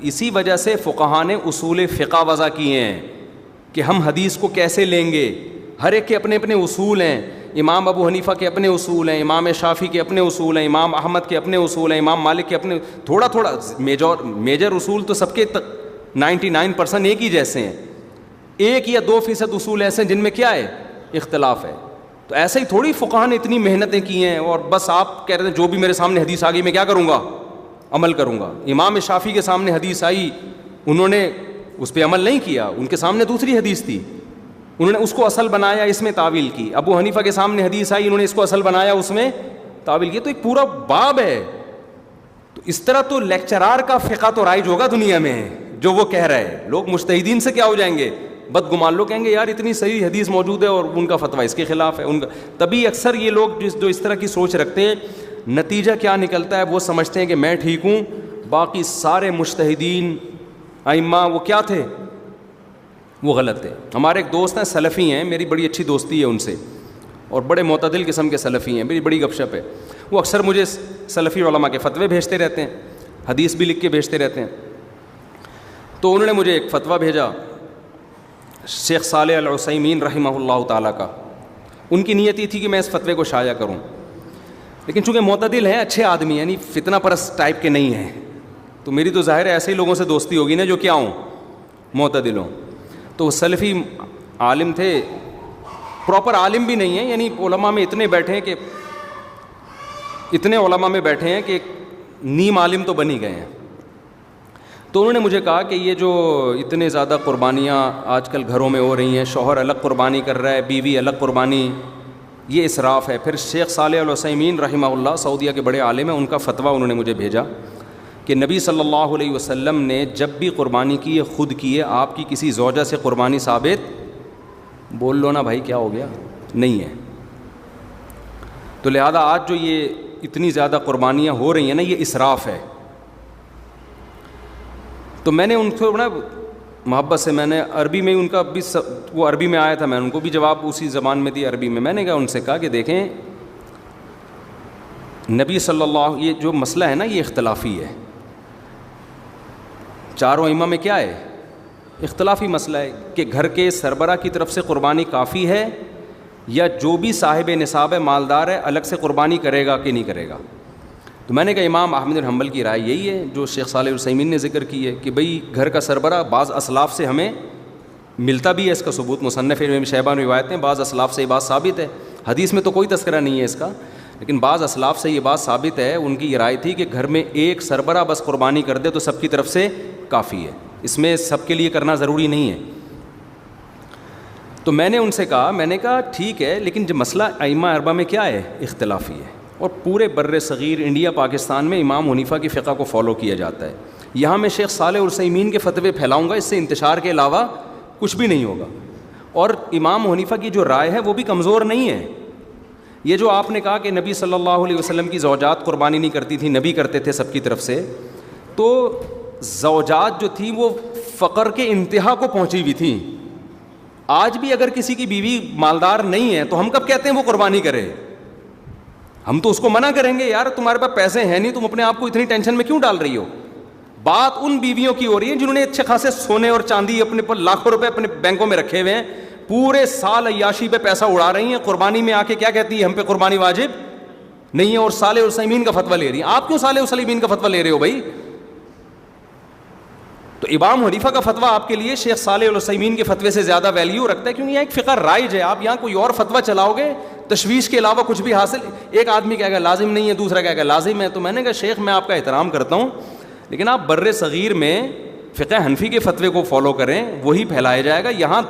اسی وجہ سے فقہاء نے اصول فقہ وضع کیے ہیں کہ ہم حدیث کو کیسے لیں گے. ہر ایک کے اپنے اپنے اصول ہیں. امام ابو حنیفہ کے اپنے اصول ہیں, امام شافعی کے اپنے اصول ہیں, امام احمد کے اپنے اصول ہیں, امام مالک کے اپنے, تھوڑا تھوڑا میجر اصول تو سب کے 99% ایک ہی جیسے ہیں. 1 یا 2% اصول ایسے ہیں جن میں کیا ہے, اختلاف ہے. تو ایسے ہی تھوڑی فقہاء نے اتنی محنتیں کی ہیں اور بس آپ کہہ رہے ہیں جو بھی میرے سامنے حدیث آ گئی میں کیا کروں گا, عمل کروں گا. امام شافعی کے سامنے حدیث آئی, انہوں نے اس پہ عمل نہیں کیا, ان کے سامنے دوسری حدیث تھی, انہوں نے اس کو اصل بنایا, اس میں تعویل کی. ابو حنیفہ کے سامنے حدیث آئی, انہوں نے اس کو اصل بنایا, اس میں تعویل کی. تو ایک پورا باب ہے. تو اس طرح تو لیکچرار کا فقہ تو رائج ہوگا دنیا میں جو وہ کہہ رہے ہیں. لوگ مجتہدین سے کیا ہو جائیں گے, بدگمان. لوگ کہیں گے یار اتنی صحیح حدیث موجود ہے اور ان کا فتویٰ اس کے خلاف ہے. ان کا تبھی اکثر یہ لوگ جو اس طرح کی سوچ رکھتے ہیں, نتیجہ کیا نکلتا ہے, وہ سمجھتے ہیں کہ میں ٹھیک ہوں, باقی سارے مجتہدین ائمہ وہ کیا تھے, وہ غلط تھے. ہمارے ایک دوست ہیں سلفی ہیں, میری بڑی اچھی دوستی ہے ان سے, اور بڑے معتدل قسم کے سلفی ہیں, میری بڑی گپ شپ ہے. وہ اکثر مجھے سلفی علماء کے فتوے بھیجتے رہتے ہیں, حدیث بھی لکھ کے بھیجتے رہتے ہیں. تو انہوں نے مجھے ایک فتویٰ بھیجا شیخ صالح العثیمین رحمہ اللہ تعالیٰ کا. ان کی نیت یہ تھی کہ میں اس فتوے کو شائع کروں, لیکن چونکہ معتدل ہیں, اچھے آدمی, یعنی فتنہ پرست ٹائپ کے نہیں ہیں, تو میری تو ظاہر ہے ایسے ہی لوگوں سے دوستی ہوگی نا جو کیا ہوں, معتدل ہوں. تو وہ سلفی عالم تھے, پراپر عالم بھی نہیں ہیں, یعنی علماء میں اتنے بیٹھے ہیں کہ اتنے علماء میں بیٹھے ہیں کہ نیم عالم تو بن ہی گئے ہیں. تو انہوں نے مجھے کہا کہ یہ جو اتنے زیادہ قربانیاں آج کل گھروں میں ہو رہی ہیں, شوہر الگ قربانی کر رہا ہے, بیوی الگ قربانی, یہ اسراف ہے. پھر شیخ صالح العثیمین رحمہ اللہ سعودیہ کے بڑے عالم ہیں, ان کا فتویٰ انہوں نے مجھے بھیجا کہ نبی صلی اللہ علیہ وسلم نے جب بھی قربانی کی ہے خود کی ہے, آپ کی کسی زوجہ سے قربانی ثابت, بول لو نا بھائی کیا ہو گیا, نہیں ہے. تو لہذا آج جو یہ اتنی زیادہ قربانیاں ہو رہی ہیں نا, یہ اسراف ہے. تو میں نے ان کو بڑا محبت سے, میں نے عربی میں ان کا بھی وہ عربی میں آیا تھا, میں نے ان کو بھی جواب اسی زبان میں دی عربی میں. میں نے کہا ان سے کہا کہ دیکھیں نبی صلی اللہ, یہ جو مسئلہ ہے نا یہ اختلافی ہے. چاروں ائمہ میں کیا ہے, اختلافی مسئلہ ہے کہ گھر کے سربراہ کی طرف سے قربانی کافی ہے یا جو بھی صاحب نصاب ہے, مالدار ہے, الگ سے قربانی کرے گا کہ نہیں کرے گا. تو میں نے کہا امام احمد بن حنبل کی رائے یہی ہے جو شیخ صالح العثیمین نے ذکر کی ہے کہ بھئی گھر کا سربراہ, بعض اسلاف سے ہمیں ملتا بھی ہے اس کا ثبوت, مصنف ابن شیبہ میں روایت ہیں, بعض اسلاف سے یہ بات ثابت ہے, حدیث میں تو کوئی تذکرہ نہیں ہے اس کا, لیکن بعض اسلاف سے یہ بات ثابت ہے. ان کی یہ رائے تھی کہ گھر میں ایک سربراہ بس قربانی کر دے تو سب کی طرف سے کافی ہے, اس میں سب کے لیے کرنا ضروری نہیں ہے. تو میں نے ان سے کہا, میں نے کہا ٹھیک ہے, لیکن جو مسئلہ ائمہ اربعہ میں کیا ہے, اختلافی ہے, اور پورے بر صغیر انڈیا پاکستان میں امام حنیفہ کی فقہ کو فالو کیا جاتا ہے. یہاں میں شیخ صالح العثیمین کے فتوے پھیلاؤں گا, اس سے انتشار کے علاوہ کچھ بھی نہیں ہوگا. اور امام حنیفہ کی جو رائے ہے وہ بھی کمزور نہیں ہے. یہ جو آپ نے کہا کہ نبی صلی اللہ علیہ وسلم کی زوجات قربانی نہیں کرتی تھیں, نبی کرتے تھے سب کی طرف سے, تو زوجات جو تھیں وہ فقر کے انتہا کو پہنچی ہوئی تھیں. آج بھی اگر کسی کی بیوی مالدار نہیں ہے تو ہم کب کہتے ہیں وہ قربانی کرے, ہم تو اس کو منع کریں گے, یار تمہارے پاس پیسے ہیں نہیں, تم اپنے آپ کو اتنی ٹینشن میں کیوں ڈال رہی ہو. بات ان بیویوں کی ہو رہی ہے جنہوں نے اچھے خاصے سونے اور چاندی اپنے پر لاکھوں روپے اپنے بینکوں میں رکھے ہوئے ہیں, پورے سال عیاشی پہ پیسہ اڑا رہی ہیں, قربانی میں آ کے کیا کہتی ہے ہم پہ قربانی واجب نہیں ہے, اور صالح العثیمین کا فتویٰ لے رہی ہیں. آپ کیوں صالح العثیمین کا فتویٰ لے رہے ہو بھائی؟ تو امام حنیفہ کا فتویٰ آپ کے لیے شیخ صالح العثیمین کے فتوے سے زیادہ ویلیو رکھتا ہے, کیونکہ یہ ایک فقہ رائج ہے. آپ یہاں کوئی اور فتویٰ چلاؤ گے, تشویش کے علاوہ کچھ بھی حاصل, ایک آدمی کہے گا لازم نہیں ہے, دوسرا کہے گا لازم ہے. تو میں نے کہا شیخ میں آپ کا احترام کرتا ہوں, لیکن آپ بر صغیر میں فقہ حنفی کے فتوے کو فالو کریں, وہی پھیلایا جائے گا. یہاں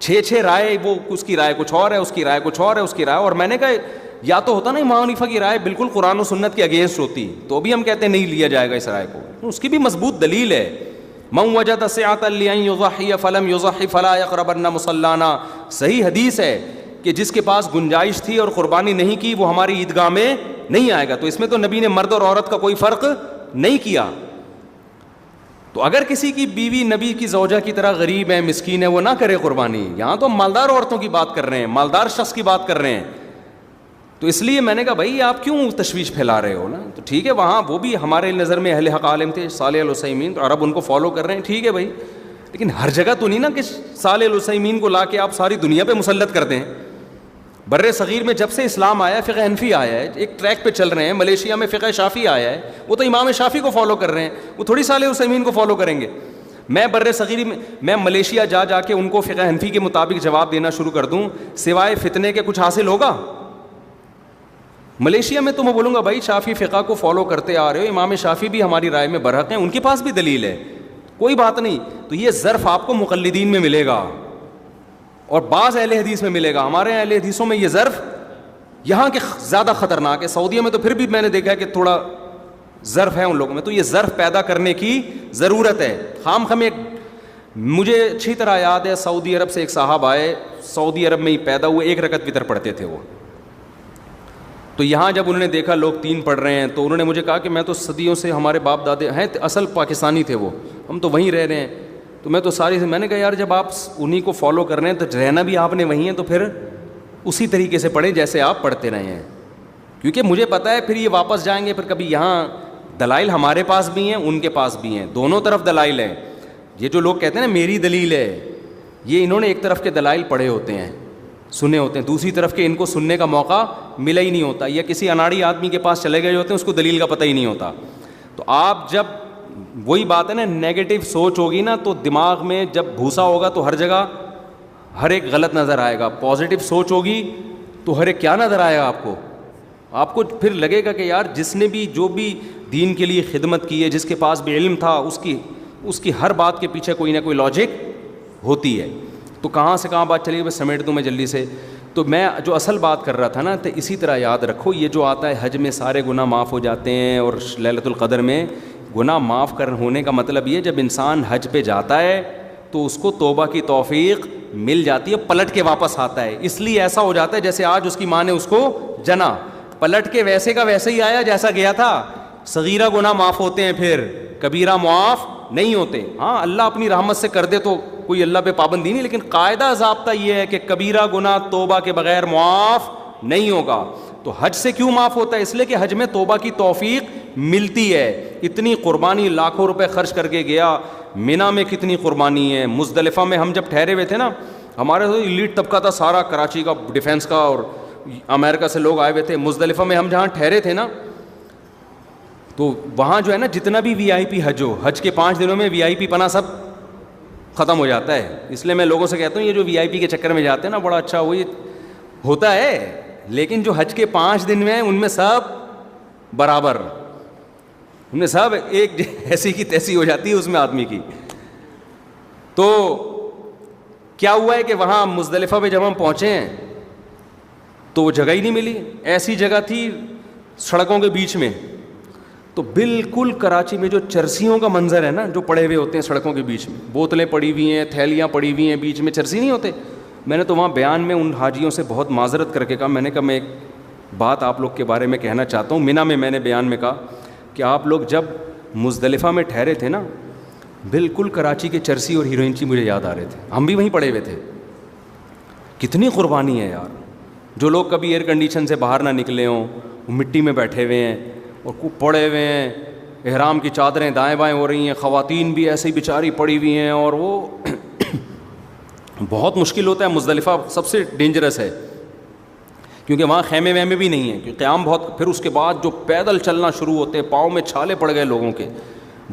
6 رائے, وہ اس کی رائے کچھ اور ہے, اس کی رائے کچھ اور ہے, اس کی رائے. اور میں نے کہا یا تو ہوتا نا امام حنیفہ کی رائے بالکل قرآن و سنت کے اگینسٹ ہوتی, تو بھی ہم کہتے ہیں نہیں لیا جائے گا اس رائے کو, اس کی بھی مضبوط دلیل ہے. من وجد سعة لأن يضحي فلم يضحي فلا يقربن مصلانا, صحیح حدیث ہے کہ جس کے پاس گنجائش تھی اور قربانی نہیں کی وہ ہماری عیدگاہ میں نہیں آئے گا. تو اس میں تو نبی نے مرد اور عورت کا کوئی فرق نہیں کیا. تو اگر کسی کی بیوی نبی کی زوجہ کی طرح غریب ہے, مسکین ہے, وہ نہ کرے قربانی. یہاں تو ہم مالدار عورتوں کی بات کر رہے ہیں, مالدار شخص کی بات کر رہے ہیں. تو اس لیے میں نے کہا بھائی آپ کیوں تشویش پھیلا رہے ہو نا. تو ٹھیک ہے وہاں وہ بھی ہمارے نظر میں اہل حق عالم تھے صالح العثیمین, تو عرب ان کو فالو کر رہے ہیں, ٹھیک ہے بھائی, لیکن ہر جگہ تو نہیں نا کہ صالح العثیمین کو لا کے آپ ساری دنیا پہ مسلط کر دیں. بر صغیر میں جب سے اسلام آیا ہے فقہ حنفی آیا ہے, ایک ٹریک پہ چل رہے ہیں. ملیشیا میں فقہ شافعی آیا ہے, وہ تو امام شافعی کو فالو کر رہے ہیں, وہ تھوڑی صالح العثیمین کو فالو کریں گے. میں بر صغیر میں ملیشیا جا کے ان کو فقہ حنفی کے مطابق جواب دینا شروع کر دوں, سوائے فتنے کے کچھ حاصل ہوگا؟ ملیشیا میں تو میں بولوں گا بھائی شافعی فقہ کو فالو کرتے آ رہے ہو, امام شافعی بھی ہماری رائے میں برحق ہیں, ان کے پاس بھی دلیل ہے, کوئی بات نہیں. تو یہ ظرف آپ کو مقلدین میں ملے گا اور بعض اہل حدیث میں ملے گا. ہمارے اہل حدیثوں میں یہ ظرف یہاں کے زیادہ خطرناک ہے. سعودیہ میں تو پھر بھی میں نے دیکھا ہے کہ تھوڑا ظرف ہے ان لوگوں میں, تو یہ ظرف پیدا کرنے کی ضرورت ہے. مجھے اچھی طرح یاد ہے سعودی عرب سے ایک صاحب آئے, سعودی عرب میں ہی پیدا ہوئے, 1 رکعت وتر پڑھتے تھے وہ. تو یہاں جب انہوں نے دیکھا لوگ 3 پڑھ رہے ہیں تو انہوں نے مجھے کہا کہ میں تو صدیوں سے, ہمارے باپ دادے ہیں اصل پاکستانی تھے وہ, ہم تو وہیں رہ رہے ہیں, تو میں تو میں نے کہا یار جب آپ انہی کو فالو کر رہے ہیں تو رہنا بھی آپ نے وہیں ہے, تو پھر اسی طریقے سے پڑھیں جیسے آپ پڑھتے رہے ہیں, کیونکہ مجھے پتہ ہے پھر یہ واپس جائیں گے, پھر کبھی یہاں دلائل ہمارے پاس بھی ہیں ان کے پاس بھی ہیں, دونوں طرف دلائل ہیں. یہ جو لوگ کہتے ہیں نا میری دلیل ہے, یہ انہوں نے ایک طرف کے دلائل پڑھے ہوتے ہیں, سنے ہوتے ہیں, دوسری طرف کے ان کو سننے کا موقع ملا ہی نہیں ہوتا, یا کسی اناڑی آدمی کے پاس چلے گئے ہوتے ہیں اس کو دلیل کا پتہ ہی نہیں ہوتا. تو آپ جب وہی بات ہے نا, نیگیٹو سوچ ہوگی نا تو دماغ میں جب بھوسا ہوگا تو ہر جگہ ہر ایک غلط نظر آئے گا. پازیٹیو سوچ ہوگی تو ہر ایک کیا نظر آئے گا آپ کو پھر لگے گا کہ یار جس نے بھی جو بھی دین کے لیے خدمت کی ہے, جس کے پاس بھی علم تھا, اس کی ہر بات کے پیچھے کوئی نہ کوئی لاجک ہوتی ہے. تو کہاں سے کہاں بات چلی, بس سمیٹ دوں میں جلدی سے. تو میں جو اصل بات کر رہا تھا نا, تو اسی طرح یاد رکھو یہ جو آتا ہے حج میں سارے گناہ معاف ہو جاتے ہیں, اور لیلۃ القدر میں گناہ معاف ہونے کا مطلب یہ جب انسان حج پہ جاتا ہے تو اس کو توبہ کی توفیق مل جاتی ہے, پلٹ کے واپس آتا ہے. اس لیے ایسا ہو جاتا ہے جیسے آج اس کی ماں نے اس کو جنا, پلٹ کے ویسے کا ویسے ہی آیا جیسا گیا تھا. صغیرہ گناہ معاف ہوتے ہیں, پھر کبیرہ معاف نہیں ہوتے. ہاں اللہ اپنی رحمت سے کر دے تو کوئی اللہ پہ پابندی نہیں, لیکن قاعدہ ضابطہ یہ ہے کہ کبیرہ گناہ توبہ کے بغیر معاف نہیں ہوگا. تو حج سے کیوں معاف ہوتا ہے؟ اس لیے کہ حج میں توبہ کی توفیق ملتی ہے. اتنی قربانی لاکھوں روپے خرچ کر کے گیا, مینا میں کتنی قربانی ہے, مزدلفہ میں ہم جب ٹھہرے ہوئے تھے نا, ہمارے تو ایلیٹ طبقہ تھا سارا, کراچی کا, ڈیفینس کا, اور امریکہ سے لوگ آئے ہوئے تھے. مزدلفہ میں ہم جہاں ٹھہرے تھے نا, تو وہاں جو ہے نا جتنا بھی وی آئی پی حج ہو, حج کے 5 دنوں میں وی آئی پی پنا سب ختم ہو جاتا ہے. اس لیے میں لوگوں سے کہتا ہوں یہ جو وی آئی پی کے چکر میں جاتے ہیں نا, بڑا اچھا وہ یہ ہوتا ہے, لیکن جو حج کے 5 دن میں ان میں سب برابر, ان میں سب ایک ایسی کی تیسی ہو جاتی ہے اس میں آدمی کی. تو کیا ہوا ہے کہ وہاں مزدلفہ پہ جب ہم پہنچے ہیں تو وہ جگہ ہی نہیں ملی. ایسی جگہ تھی سڑکوں کے بیچ میں, تو بالکل کراچی میں جو چرسیوں کا منظر ہے نا, جو پڑے ہوئے ہوتے ہیں سڑکوں کے بیچ میں, بوتلیں پڑی ہوئی ہیں, تھیلیاں پڑی ہوئی ہیں, بیچ میں چرسی نہیں ہوتے. میں نے تو وہاں بیان میں ان حاجیوں سے بہت معذرت کر کے کہا, میں نے کہا میں ایک بات آپ لوگ کے بارے میں کہنا چاہتا ہوں. مینا میں نے بیان میں کہا کہ آپ لوگ جب مزدلفہ میں ٹھہرے تھے نا, بالکل کراچی کے چرسی اور ہیروئن مجھے یاد آ رہے تھے. ہم بھی وہیں پڑے ہوئے تھے. کتنی قربانی ہے یار. جو لوگ کبھی ایئر کنڈیشن سے باہر نہ نکلے ہوں, مٹی میں بیٹھے ہوئے ہیں اور پڑے ہوئے ہیں, احرام کی چادریں دائیں بائیں ہو رہی ہیں, خواتین بھی ایسے ہی بیچاری پڑی ہوئی ہیں, اور وہ بہت مشکل ہوتا ہے. مزدلفہ سب سے ڈینجرس ہے کیونکہ وہاں خیمے ویمے بھی نہیں ہیں, کیونکہ قیام بہت. پھر اس کے بعد جو پیدل چلنا شروع ہوتے ہیں, پاؤں میں چھالے پڑ گئے لوگوں کے.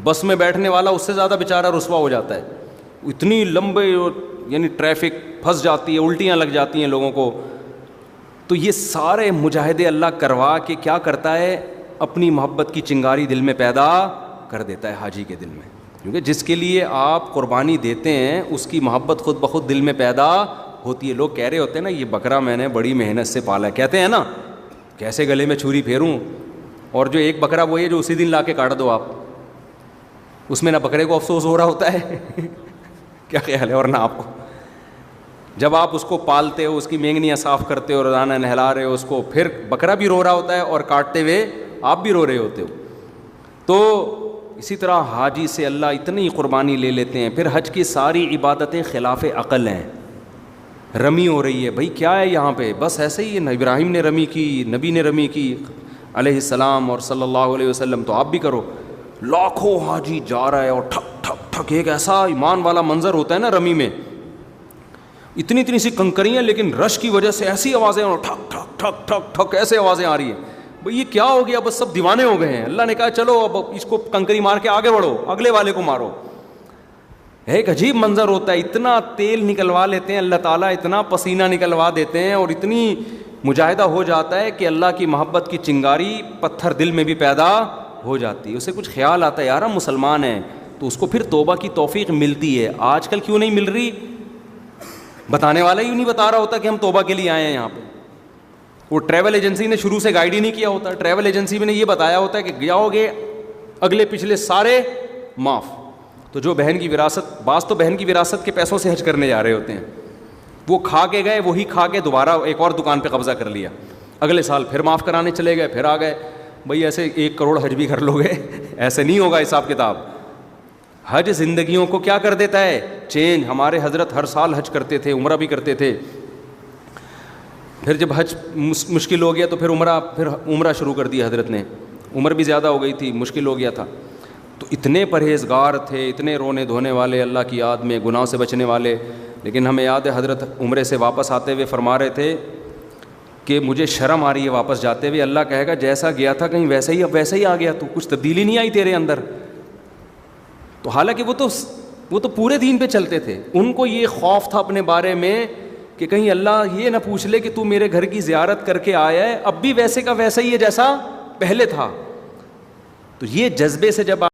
بس میں بیٹھنے والا اس سے زیادہ بیچارہ رسوا ہو جاتا ہے. اتنی لمبے یعنی ٹریفک پھنس جاتی ہے, الٹیاں لگ جاتی ہیں لوگوں کو. تو یہ سارے مجاہدے اللہ کروا کے کیا کرتا ہے, اپنی محبت کی چنگاری دل میں پیدا کر دیتا ہے حاجی کے دل میں. کیونکہ جس کے لیے آپ قربانی دیتے ہیں اس کی محبت خود بخود دل میں پیدا ہوتی ہے. لوگ کہہ رہے ہوتے ہیں نا یہ بکرا میں نے بڑی محنت سے پالا ہے, کہتے ہیں نا کیسے گلے میں چھری پھیروں, اور جو ایک بکرا وہ ہے جو اسی دن لا کے کاٹ دو آپ, اس میں نہ بکرے کو افسوس ہو رہا ہوتا ہے کیا خیال ہے, اور نہ آپ کو. جب آپ اس کو پالتے ہو, اس کی مینگنیاں صاف کرتے ہو, روزانہ نہلا رہے ہو اس کو, پھر بکرا بھی رو رہا ہوتا ہے اور کاٹتے ہوئے آپ بھی رو رہے ہوتے ہو. تو اسی طرح حاجی سے اللہ اتنی قربانی لے لیتے ہیں. پھر حج کی ساری عبادتیں خلاف عقل ہیں. رمی ہو رہی ہے. بھائی کیا ہے یہاں پہ؟ بس ایسے ہی ابراہیم نے رمی کی, نبی نے رمی کی علیہ السلام اور صلی اللہ علیہ وسلم, تو آپ بھی کرو. لاکھوں حاجی جا رہا ہے اور ٹھک ٹھک ٹھک, ایک ایسا ایمان والا منظر ہوتا ہے نا رمی میں, اتنی اتنی سی کنکریاں, لیکن رش کی وجہ سے ایسی آوازیں, اور ٹھک ٹھک ٹھک ٹھک ٹھک ایسے آوازیں آ رہی ہیں. بھئی یہ کیا ہو گیا؟ بس سب دیوانے ہو گئے ہیں. اللہ نے کہا چلو اب اس کو کنکری مار کے آگے بڑھو, اگلے والے کو مارو. ایک عجیب منظر ہوتا ہے, اتنا تیل نکلوا لیتے ہیں اللہ تعالیٰ, اتنا پسینہ نکلوا دیتے ہیں, اور اتنی مجاہدہ ہو جاتا ہے کہ اللہ کی محبت کی چنگاری پتھر دل میں بھی پیدا ہو جاتی ہے. اسے کچھ خیال آتا ہے یار ہم مسلمان ہیں, تو اس کو پھر توبہ کی توفیق ملتی ہے. آج کل کیوں نہیں مل رہی؟ بتانے والا ہی نہیں بتا رہا ہوتا کہ ہم توبہ کے لیے آئے ہیں یہاں پہ. وہ ٹریول ایجنسی نے شروع سے گائیڈ ہی نہیں کیا ہوتا. ٹریول ایجنسی میں نے یہ بتایا ہوتا ہے کہ جاؤ گے اگلے پچھلے سارے معاف. تو جو بہن کی وراثت, بعض تو بہن کی وراثت کے پیسوں سے حج کرنے جا رہے ہوتے ہیں, وہ کھا کے گئے, وہی کھا کے دوبارہ ایک اور دکان پہ قبضہ کر لیا, اگلے سال پھر معاف کرانے چلے گئے, پھر آ گئے. بھئی ایسے 1 کروڑ حج بھی کر لو گے, ایسے نہیں ہوگا حساب کتاب. حج زندگیوں کو کیا کر دیتا ہے؟ چینج. ہمارے حضرت ہر سال حج کرتے تھے, عمرہ بھی کرتے تھے. پھر جب حج مشکل ہو گیا تو پھر عمرہ شروع کر دیا حضرت نے. عمر بھی زیادہ ہو گئی تھی, مشکل ہو گیا تھا. تو اتنے پرہیزگار تھے, اتنے رونے دھونے والے, اللہ کی یاد میں گناہ سے بچنے والے. لیکن ہمیں یاد ہے حضرت عمرے سے واپس آتے ہوئے فرما رہے تھے کہ مجھے شرم آ رہی ہے واپس جاتے ہوئے. اللہ کہے گا جیسا گیا تھا کہیں ویسا ہی اب ویسا ہی آ گیا, تو کچھ تبدیلی نہیں آئی تیرے اندر. تو حالانکہ وہ تو پورے دین پہ چلتے تھے. ان کو یہ خوف تھا اپنے بارے میں کہ کہیں اللہ یہ نہ پوچھ لے کہ تو میرے گھر کی زیارت کر کے آیا ہے, اب بھی ویسے کا ویسا ہی ہے جیسا پہلے تھا. تو یہ جذبے سے جب